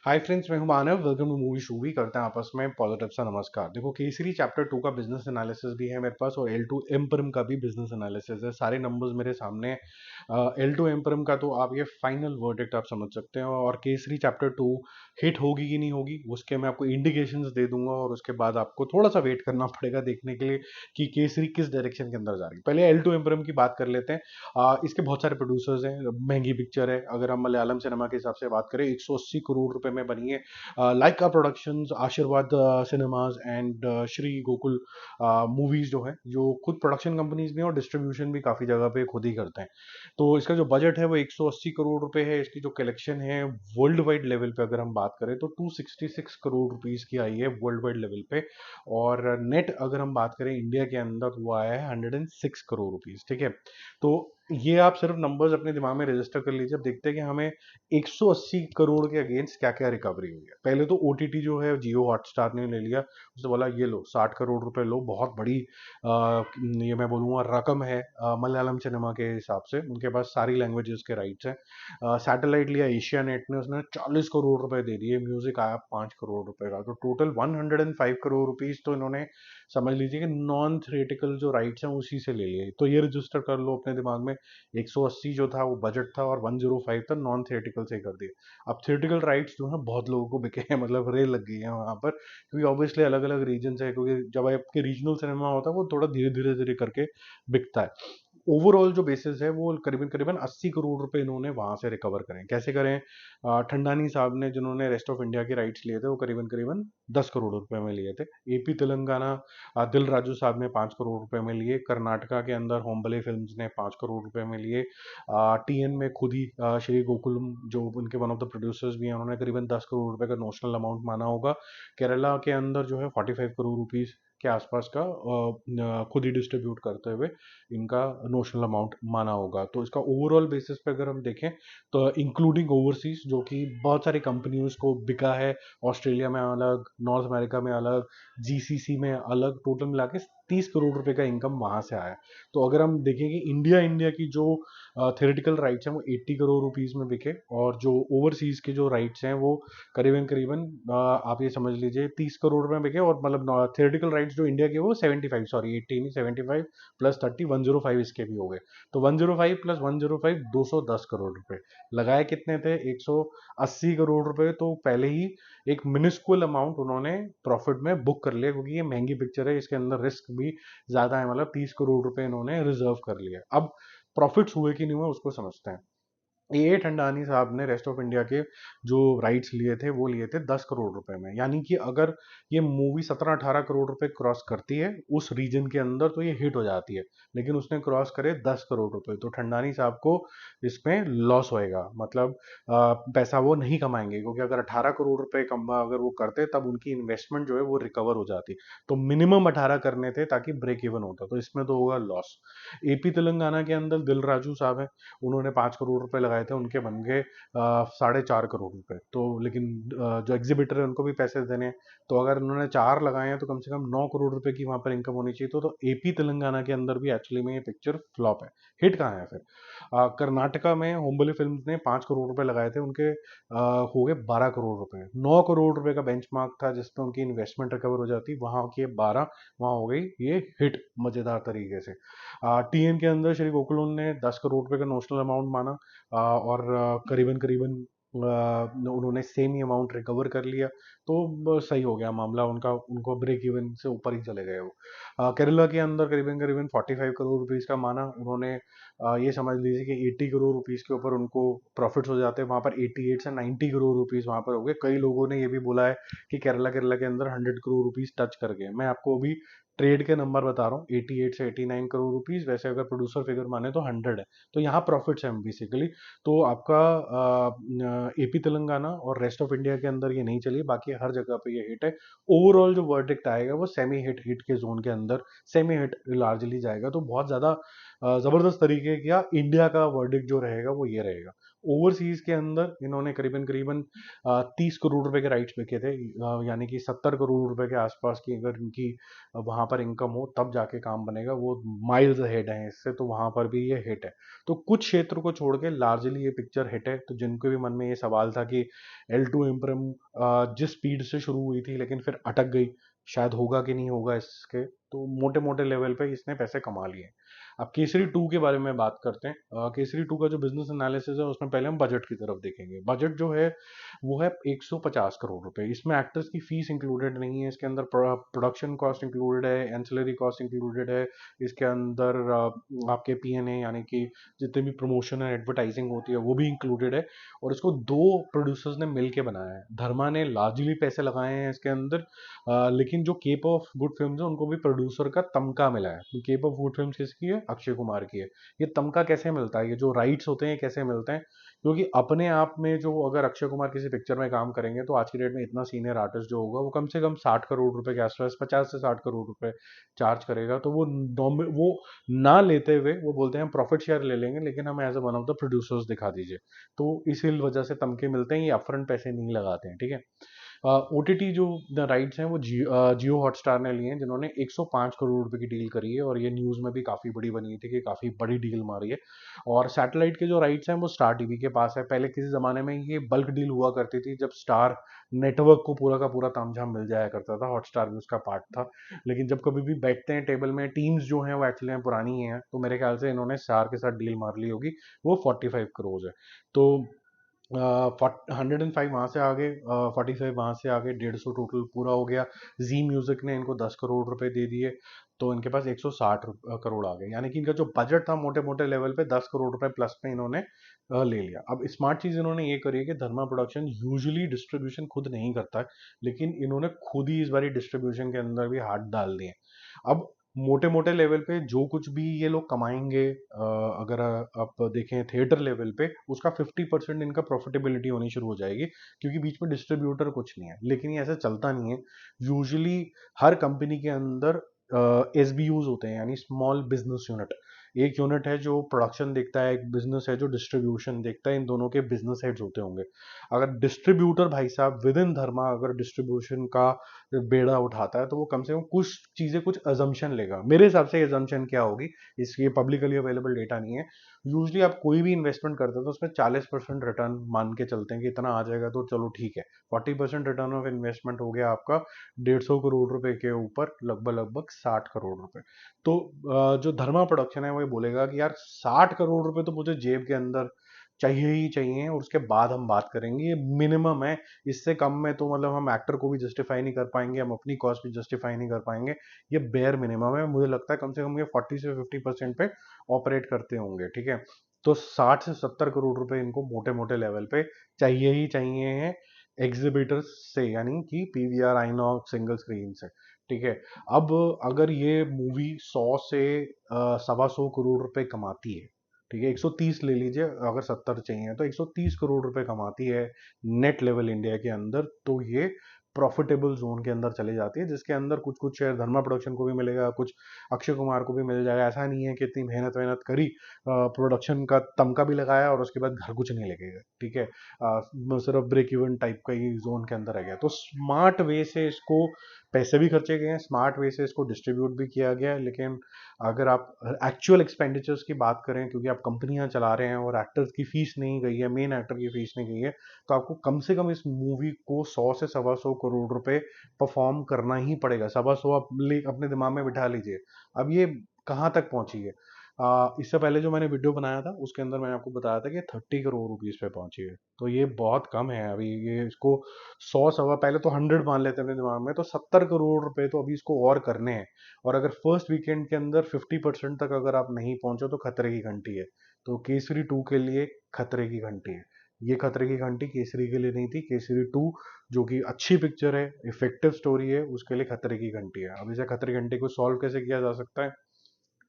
हाय friends, मैं हूं Manav. Welcome to movie शूवी। करते हैं आपस में पॉजिटिव सा नमस्कार। देखो, केसरी चैप्टर 2 का बिजनेस एनालिसिस भी है मेरे पास और L2 एम्परम का भी बिजनेस एनालिसिस है। सारे नंबर्स मेरे सामने। L2 एम्परम का तो आप ये फाइनल वर्डिक्ट आप समझ सकते हो, और केसरी चैप्टर 2 हिट होगी कि नहीं होगी उसके मैं आपको इंडिकेशंस दे दूंगा, और उसके बाद आपको थोड़ा सा वेट करना पड़ेगा देखने के लिए कि केसरी किस डायरेक्शन के अंदर जा रही है। पहले L2 एम्परम की बात कर लेते हैं। इसके बहुत सारे प्रोड्यूसर्स हैं, महंगी पिक्चर है। अगर हम मलयालम सिनेमा के हिसाब से बात करें, 180 करोड़ रुपए में बनी है। लाइका प्रोडक्शंस, आशीर्वाद cinemas and Shri Gokul movies जो है, जो खुद प्रोडक्शन कंपनीज भी हैं और डिस्ट्रीब्यूशन भी काफ़ी जगह पे खुद ही करते हैं। तो इसका जो बजट है वो 180 करोड़ रुपए है। इसकी जो कलेक्शन है वर्ल्ड वाइड लेवल पे अगर हम बात करें तो 266 करोड़ रुपीस की आई है वर्ल्ड वाइड लेवल पे। और नेट अगर हम बात करें इंडिया के अंदर तो वो आया है 106 करोड़ रुपीस। ठीक है, तो ये आप सिर्फ नंबर्स अपने दिमाग में रजिस्टर कर लीजिए। अब देखते हैं कि हमें 180 करोड़ के अगेंस्ट क्या क्या रिकवरी हुई है। पहले तो ओटीटी जो है जियो हॉटस्टार ने ले लिया। उसने बोला ये लो 60 करोड़ रुपए लो, बहुत बड़ी ये मैं बोलूँगा रकम है मलयालम सिनेमा के हिसाब से। उनके पास सारी लैंग्वेजेस के राइट्स हैं। सैटेलाइट लिया एशिया नेट ने, उसने 40 करोड़ रुपए दे दिए। म्यूजिक आया 5 करोड़ रुपए का, तो टोटल 105 करोड़ रुपीज तो इन्होंने समझ लीजिए कि नॉन थिएटिकल जो राइट्स हैं उसी से ले लिए। तो ये रजिस्टर कर लो अपने दिमाग में। 180 जो था वो बजट था और 105 था नॉन थिएटिकल से कर दिया। अब थिएटिकल राइट्स जो है बहुत लोगों को बिके हैं, मतलब रेल लग गई है वहाँ पर, क्योंकि ऑब्वियसली अलग अलग रीजन है। क्योंकि जब आपके रीजनल सिनेमा होता है वो थोड़ा धीरे धीरे धीरे करके बिकता है। ओवरऑल जो बेसिस है वो करीबन करीबन 80 करोड़ रुपए इन्होंने वहां से रिकवर करें। कैसे करें? ठंडानी साहब ने जिन्होंने रेस्ट ऑफ इंडिया के राइट्स लिए थे वो करीबन करीबन 10 करोड़ रुपए में लिए थे। एपी तेलंगाना, दिल राजू साहब ने 5 करोड़ रुपए में लिए। कर्नाटका के अंदर होम्बले फिल्म्स ने 5 करोड़ रुपए में लिए। टीएन में खुद ही श्री गोकुलम जो उनके वन ऑफ द प्रोड्यूसर्स भी हैं, उन्होंने करीबन 10 करोड़ रुपए का नोशनल अमाउंट माना होगा। केरला के अंदर जो है 45 करोड़ रुपीस के आसपास का खुद ही डिस्ट्रीब्यूट करते हुए इनका नोशनल अमाउंट माना होगा। तो इसका ओवरऑल बेसिस पे अगर हम देखें तो इंक्लूडिंग ओवरसीज जो कि बहुत सारी कंपनियों को बिका है, ऑस्ट्रेलिया में अलग, नॉर्थ अमेरिका में अलग, जीसीसी में अलग, टोटल मिला के 30 करोड़ रुपए का इनकम वहां से आया। तो अगर हम देखें कि इंडिया की जो थेरेटिकल राइट्स हैं वो 80 करोड़ रुपीस में बिके, और जो ओवरसीज के जो राइट्स हैं वो करीबन करीबन आप ये समझ लीजिए 30 करोड़ में बिके। और मतलब थेरेटिकल राइट्स जो इंडिया के वो 75, सॉरी 80 नहीं 75 प्लस 30, 105 इसके भी हो गए। तो 105 प्लस 105 210 करोड़ रुपए। लगाए कितने थे? 180 करोड़ रुपए। तो पहले ही एक मिनिस्कुल अमाउंट उन्होंने प्रॉफिट में बुक कर लिया, क्योंकि ये महंगी पिक्चर है, इसके अंदर रिस्क भी ज्यादा है। मतलब 30 करोड़ रुपए इन्होंने रिजर्व कर लिया। अब प्रॉफिट्स हुए कि नहीं हुए उसको समझते हैं। ए ठंडानी साहब ने रेस्ट ऑफ इंडिया के जो राइट्स लिए थे वो लिए थे 10 करोड़ रुपए में। यानी कि अगर ये मूवी 17-18 करोड़ रुपए क्रॉस करती है उस रीजन के अंदर तो ये हिट हो जाती है, लेकिन उसने क्रॉस करे 10 करोड़ रुपए, तो ठंडानी साहब को इसमें लॉस होएगा। मतलब पैसा वो नहीं कमाएंगे, क्योंकि अगर 18 करोड़ रुपए कमा अगर वो करते तब उनकी इन्वेस्टमेंट जो है वो रिकवर हो जाती। तो मिनिमम 18 करने थे ताकि ब्रेक इवन होता, तो इसमें तो होगा लॉस। एपी तेलंगाना के अंदर दिल राजू साहब है, उन्होंने 5 करोड़ रुपए लगाए थे, उनके बन गए 4.5 करोड़ रुपए। तो लेकिन जो एग्जीबिटर है उनको भी पैसे देने हैं। तो अगर उन्होंने 4 लगाए हैं तो कम से कम 9 करोड़ रुपए की वहां पर इनकम होनी चाहिए। तो एपी तेलंगाना के अंदर भी एक्चुअली में ये पिक्चर फ्लॉप है। हिट कहाँ है फिर? कर्नाटका में होम्बले फिल्म्स ने 5 करोड़ रुपए लगाए थे, उनके हो गए 12 करोड़ रुपए। 9 करोड़ रुपए का बेंचमार्क था जिसमें उनकी इन्वेस्टमेंट रिकवर हो जाती, वहां के 12, वहां हो गई ये हिट मजेदार तरीके से। टीएन के अंदर श्री गोकुलम ने 10 करोड़ रुपए का नोशनल अमाउंट माना, और करीबन करीबन उन्होंने सेम ही अमाउंट रिकवर कर लिया। तो सही हो गया मामला उनका, उनको ब्रेक इवन से ऊपर ही चले गए वो। केरला के अंदर करीबन करीबन 45 करोड़ रुपीस का माना उन्होंने। ये समझ लीजिए कि 80 करोड़ रुपीस के ऊपर उनको प्रॉफिट्स हो जाते हैं। वहां पर 88 से 90 करोड़ रुपीस वहां पर हो गए। कई लोगों ने ये भी बोला है कि केरला केरला के अंदर 100 करोड़ रुपीस टच कर गए। मैं आपको अभी ट्रेड के नंबर बता रहा हूँ, 88 से 89 करोड़ रुपीस। वैसे अगर प्रोड्यूसर फिगर माने तो 100 है। तो यहाँ प्रॉफिट्स है बेसिकली। तो आपका एपी तेलंगाना और रेस्ट ऑफ इंडिया के अंदर ये नहीं चली, बाकी हर जगह पे ये हिट है। ओवरऑल जो वर्डिक्ट आएगा वो सेमी हिट हिट के जोन के अंदर सेमी हिट लार्जली जाएगा। तो बहुत ज्यादा जबरदस्त तरीके का इंडिया का वर्डिक्ट जो रहेगा वो ये रहेगा। ओवरसीज के अंदर इन्होंने करीबन करीबन 30 करोड़ रुपए के राइट्स बिके थे, यानी कि 70 करोड़ रुपए के आसपास की अगर इनकी वहां पर इनकम हो तब जाके काम बनेगा। वो माइल्स हेड है इससे, तो वहां पर भी ये हिट है। तो कुछ क्षेत्र को छोड़ के लार्जली ये पिक्चर हिट है। तो जिनके भी मन में ये सवाल था कि L2 इम्प्रम जिस स्पीड से शुरू हुई थी लेकिन फिर अटक गई, शायद होगा कि नहीं होगा इसके, तो मोटे मोटे लेवल पे इसने पैसे कमा लिए। अब केसरी टू के बारे में बात करते हैं। केसरी टू का जो बिजनेस एनालिसिस है उसमें पहले हम बजट की तरफ देखेंगे। बजट जो है वो है 150 करोड़ रुपए। इसमें एक्टर्स की फीस इंक्लूडेड नहीं है, इसके अंदर प्रोडक्शन कॉस्ट इंक्लूडेड है, एंसिलरी कॉस्ट इंक्लूडेड है, इसके अंदर आपके P&A यानी कि जितने भी प्रमोशन एंड एडवर्टाइजिंग होती है वो भी इंक्लूडेड है। और इसको दो प्रोड्यूसर्स ने मिलके बनाया है। धर्मा ने लार्जली पैसे लगाए हैं इसके अंदर, लेकिन जो केप ऑफ गुड फिल्म्स है उनको भी प्रोड्यूसर का तमका मिला है। तो केप ऑफ गुड फिल्म्स किसकी है? अक्षय कुमार की है। ये तमका कैसे मिलता है, ये जो राइट्स होते हैं ये कैसे मिलते हैं? क्योंकि अपने आप में जो अगर अक्षय कुमार किसी पिक्चर में काम करेंगे तो आज की डेट में इतना सीनियर आर्टिस्ट जो होगा वो कम से कम 60 करोड़ रुपए के आसपास, 50 से 60 करोड़ रुपए चार्ज करेगा। तो वो ना लेते हुए वो बोलते हैं हम प्रॉफिट शेयर ले लेंगे लेकिन हम as a one of the producers दिखा दीजिए। तो इसी वजह से तमके मिलते हैं, ये अपफ्रंट पैसे नहीं लगाते हैं, ठीक है। OTT जो राइट्स हैं वो जियो हॉटस्टार ने लिए हैं, जिन्होंने 105 करोड़ रुपए की डील करी है। और ये न्यूज़ में भी काफ़ी बड़ी बनी थी कि काफ़ी बड़ी डील मारी है। और सैटेलाइट के जो राइट्स हैं वो स्टार टीवी के पास है। पहले किसी ज़माने में ये बल्क डील हुआ करती थी जब स्टार नेटवर्क को पूरा का पूरा तामझाम मिल जाया करता था, हॉटस्टार भी उसका पार्ट था। लेकिन जब कभी भी बैठते हैं टेबल में, टीम्स जो हैं वो एक्चुअली पुरानी हैं, तो मेरे ख्याल से इन्होंने स्टार के साथ डील मार ली होगी। वो 45 करोड़ है। तो 105 वहाँ से आगे, 45 वहाँ से आगे, 150 टोटल पूरा हो गया। जी म्यूजिक ने इनको 10 करोड़ रुपए दे दिए, तो इनके पास 160 करोड़ आ गए। यानी कि इनका जो बजट था मोटे मोटे लेवल पे 10 करोड़ रुपए प्लस में इन्होंने ले लिया। अब स्मार्ट चीज इन्होंने ये करी है कि धर्मा प्रोडक्शन यूजुअली डिस्ट्रीब्यूशन खुद नहीं करता है, लेकिन इन्होंने खुद ही इस बारी डिस्ट्रीब्यूशन के अंदर भी हाथ डाल दिए। अब मोटे मोटे लेवल पे जो कुछ भी ये लोग कमाएंगे, अगर आप देखें थिएटर लेवल पे, उसका 50% इनका प्रॉफिटेबिलिटी होनी शुरू हो जाएगी, क्योंकि बीच में डिस्ट्रीब्यूटर कुछ नहीं है। लेकिन ये ऐसा चलता नहीं है। यूजुअली हर कंपनी के अंदर SBUs होते हैं, यानी स्मॉल बिजनेस यूनिट। एक यूनिट है जो प्रोडक्शन देखता है, एक बिजनेस है जो डिस्ट्रीब्यूशन देखता है। इन दोनों के बिजनेस हेड्स होते होंगे। अगर डिस्ट्रीब्यूटर भाई साहब विद इन धर्मा अगर डिस्ट्रीब्यूशन का बेड़ा उठाता है तो वो कम से कम कुछ चीजें, कुछ अजम्पशन लेगा। मेरे हिसाब से अजम्पशन क्या होगी, इसकी पब्लिकली अवेलेबल डेटा नहीं है। यूजली आप कोई भी इन्वेस्टमेंट करते हो तो उसमें 40% रिटर्न मान के चलते हैं कि इतना आ जाएगा, तो चलो ठीक है। 40% रिटर्न ऑफ इन्वेस्टमेंट हो गया आपका 150 करोड़ रुपए के ऊपर, लगभग लगभग 60 करोड़ रुपए। तो जो धर्मा प्रोडक्शन है वो ये बोलेगा कि यार 60 करोड़ रुपए तो मुझे जेब के अंदर चाहिए ही चाहिए, और उसके बाद हम बात करेंगे, ये मिनिमम है। इससे कम में तो मतलब हम एक्टर को भी जस्टिफाई नहीं कर पाएंगे, हम अपनी कॉस्ट भी जस्टिफाई नहीं कर पाएंगे। ये बेयर मिनिमम है। मुझे लगता है कम से कम ये 40 से 50% पे ऑपरेट करते होंगे, ठीक है। तो 60 से 70 करोड़ रुपए इनको मोटे मोटे लेवल पे चाहिए ही चाहिए हैं एग्जिबिटर्स से, यानी कि PVR आइनॉक्स सिंगल स्क्रीन से, ठीक है। अब अगर ये मूवी 100 से 125 करोड़ रुपए कमाती है, ठीक है, 130 ले लीजिए, अगर 70 चाहिए तो 130 करोड़ रुपए कमाती है नेट लेवल इंडिया के अंदर, तो ये प्रॉफिटेबल जोन के अंदर चले जाती है, जिसके अंदर कुछ कुछ शेयर धर्मा प्रोडक्शन को भी मिलेगा, कुछ अक्षय कुमार को भी मिल जाएगा। ऐसा नहीं है कि इतनी मेहनत वेहनत करी, प्रोडक्शन का तमका भी लगाया और उसके बाद घर कुछ नहीं लगेगा, ठीक है। सिर्फ ब्रेक इवन टाइप का ही जोन के अंदर आ गया। तो स्मार्ट वे से इसको पैसे भी खर्चे गए हैं, स्मार्ट वे से इसको डिस्ट्रीब्यूट भी किया गया है। लेकिन अगर आप एक्चुअल एक्सपेंडिचर्स की बात करें, क्योंकि आप कंपनियां चला रहे हैं और एक्टर्स की फीस नहीं गई है, मेन एक्टर की फीस नहीं गई है, तो आपको कम से कम इस मूवी को 100 से 125 करोड़ रुपए परफॉर्म करना ही पड़ेगा। 125 आप अपने दिमाग में बिठा लीजिए। अब ये कहाँ तक पहुंची है? इससे पहले जो मैंने वीडियो बनाया था उसके अंदर मैंने आपको बताया था कि 30 करोड़ रुपीज पे पहुंची है, तो ये बहुत कम है। अभी ये इसको 100 सवा, पहले तो 100 मान लेते हैं अपने दिमाग में, तो 70 करोड़ रुपए तो अभी इसको और करने हैं। और अगर फर्स्ट वीकेंड के अंदर 50% तक अगर आप नहीं पहुंचो तो खतरे की घंटी है। तो केसरी टू के लिए खतरे की घंटी है। ये खतरे की घंटी केसरी के लिए नहीं थी, केसरी टू जो कि अच्छी पिक्चर है, इफेक्टिव स्टोरी है, उसके लिए खतरे की घंटी है। अब इसे खतरे की घंटी को सॉल्व कैसे किया जा सकता है?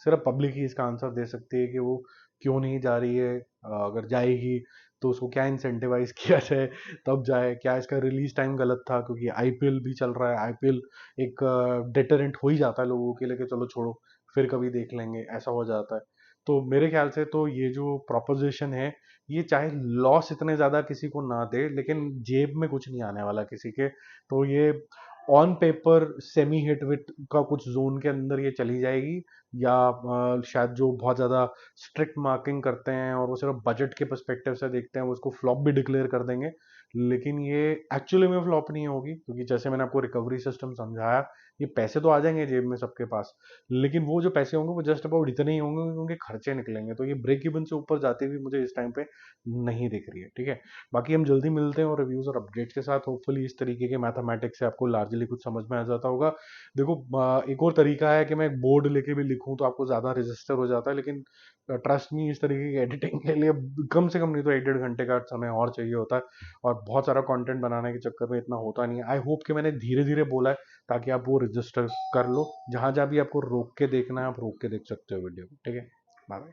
सिर्फ पब्लिक ही इसका आंसर दे सकती है कि वो क्यों नहीं जा रही है। अगर जाएगी तो उसको क्या इंसेंटिवाइज किया जाए तब जाए। क्या इसका रिलीज टाइम गलत था? क्योंकि IPL भी चल रहा है, IPL एक डेटरेंट हो ही जाता है लोगों के लिए कि चलो छोड़ो फिर कभी देख लेंगे, ऐसा हो जाता है। तो मेरे ख्याल से तो ये जो प्रोपोजिशन है, ये चाहे लॉस इतने ज़्यादा किसी को ना दे, लेकिन जेब में कुछ नहीं आने वाला किसी के। तो ये ऑन पेपर सेमी हिट विट का कुछ जोन के अंदर ये चली जाएगी, या शायद जो बहुत ज़्यादा स्ट्रिक्ट मार्किंग करते हैं और वो सिर्फ बजट के पर्सपेक्टिव से देखते हैं, वो उसको फ्लॉप भी डिक्लेयर कर देंगे। लेकिन ये एक्चुअली में फ्लॉप नहीं होगी, क्योंकि जैसे मैंने आपको रिकवरी सिस्टम समझाया, ये पैसे तो आ जाएंगे जेब में सबके पास, लेकिन वो जो पैसे होंगे वो जस्ट अबाउट इतने ही होंगे कि उनके खर्चे निकलेंगे। तो ये ब्रेक इवन से ऊपर जाती हुई मुझे इस टाइम पे नहीं दिख रही है। ठीक है, बाकी हम जल्दी मिलते हैं और रिव्यूज और अपडेट्स के साथ। होपफुली इस तरीके के मैथमेटिक्स से आपको लार्जली कुछ समझ में आ जाता होगा। देखो, एक और तरीका है कि मैं एक बोर्ड लेके भी लिखूं तो आपको ज़्यादा रजिस्टर हो जाता है, लेकिन ट्रस्ट मी, इस तरीके की एडिटिंग के लिए कम से कम नहीं तो 1-1.5 घंटे का समय और चाहिए होता है, और बहुत सारा कंटेंट बनाने के चक्कर में इतना होता नहीं है। आई होप कि मैंने धीरे धीरे बोला है, ताकि आप वो रजिस्टर कर लो। जहां जहां भी आपको रोक के देखना है, आप रोक के देख सकते हो वीडियो को। ठीक है, बाय।